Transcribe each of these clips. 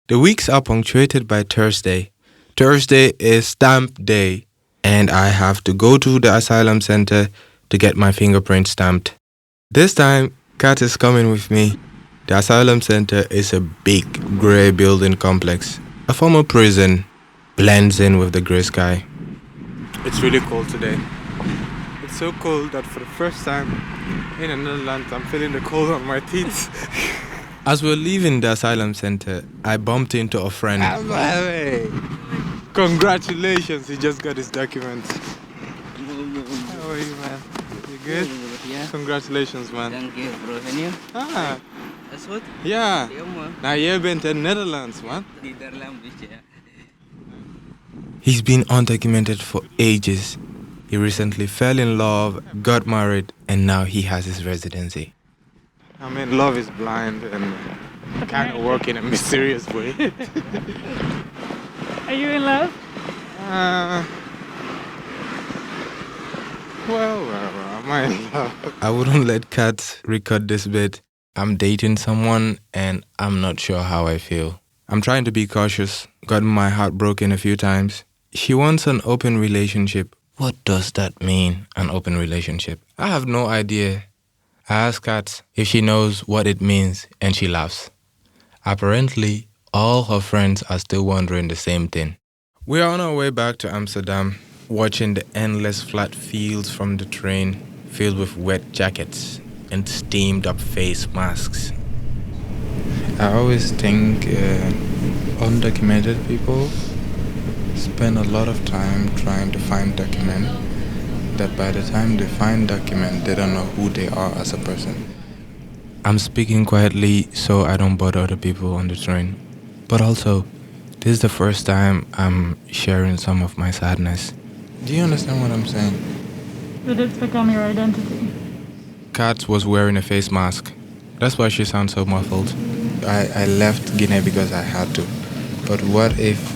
The weeks are punctuated by Thursday. Thursday is stamp day, and I have to go to the asylum center to get my fingerprint stamped. This time, Katz is coming with me. The asylum center is a big grey building complex. A former prison blends in with the grey sky. It's really cold today. It's so cold that for the first time in the Netherlands, I'm feeling the cold on my teeth. As we're leaving the asylum center, I bumped into a friend. Hey. Congratulations, he just got his documents. How are you, man? You good? Yeah. Congratulations, man. Thank you, bro. And you? Ah, That's good? yeah. Yeah, man. Now you've been to the Netherlands, man. Editorial, yeah. He's been undocumented for ages. He recently fell in love, got married, and now he has his residency. I mean, love is blind and kind of work in a mysterious way. Are you in love? Well, am I in love? I wouldn't let Katz record this bit. I'm dating someone and I'm not sure how I feel. I'm trying to be cautious, gotten my heart broken a few times. She wants an open relationship. What does that mean, an open relationship? I have no idea. I asked Katz if she knows what it means, and she laughs. Apparently, all her friends are still wondering the same thing. We are on our way back to Amsterdam, watching the endless flat fields from the train, filled with wet jackets and steamed up face masks. I always think undocumented people spend a lot of time trying to find document, that by the time they find document, they don't know who they are as a person. I'm speaking quietly so I don't bother other people on the train. But also, this is the first time I'm sharing some of my sadness. Do you understand what I'm saying? That it's become your identity. Katz was wearing a face mask. That's why she sounds so muffled. I left Guinea because I had to. But what if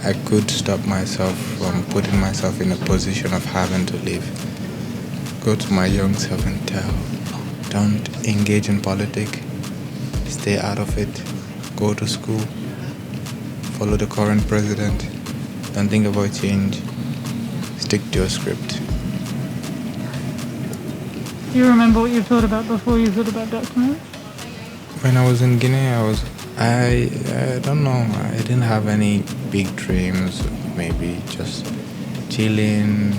I could stop myself from putting myself in a position of having to leave? Go to my young self and tell, don't engage in politics, stay out of it, go to school, follow the current president, don't think about change, stick to your script. Do you remember what you thought about before you thought about documents? When I was in Guinea, I don't know, I didn't have any big dreams, maybe just chilling,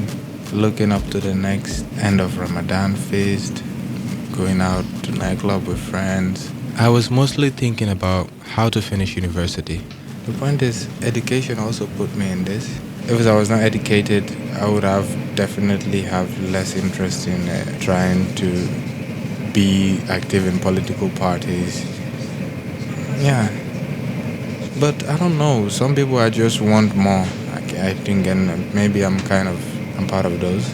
looking up to the next end of Ramadan feast, going out to nightclub with friends. I was mostly thinking about how to finish university. The point is, education also put me in this. If I was not educated, I would have definitely have less interest in trying to be active in political parties. Yeah, but I don't know. Some people I just want more. I think, and maybe I'm part of those.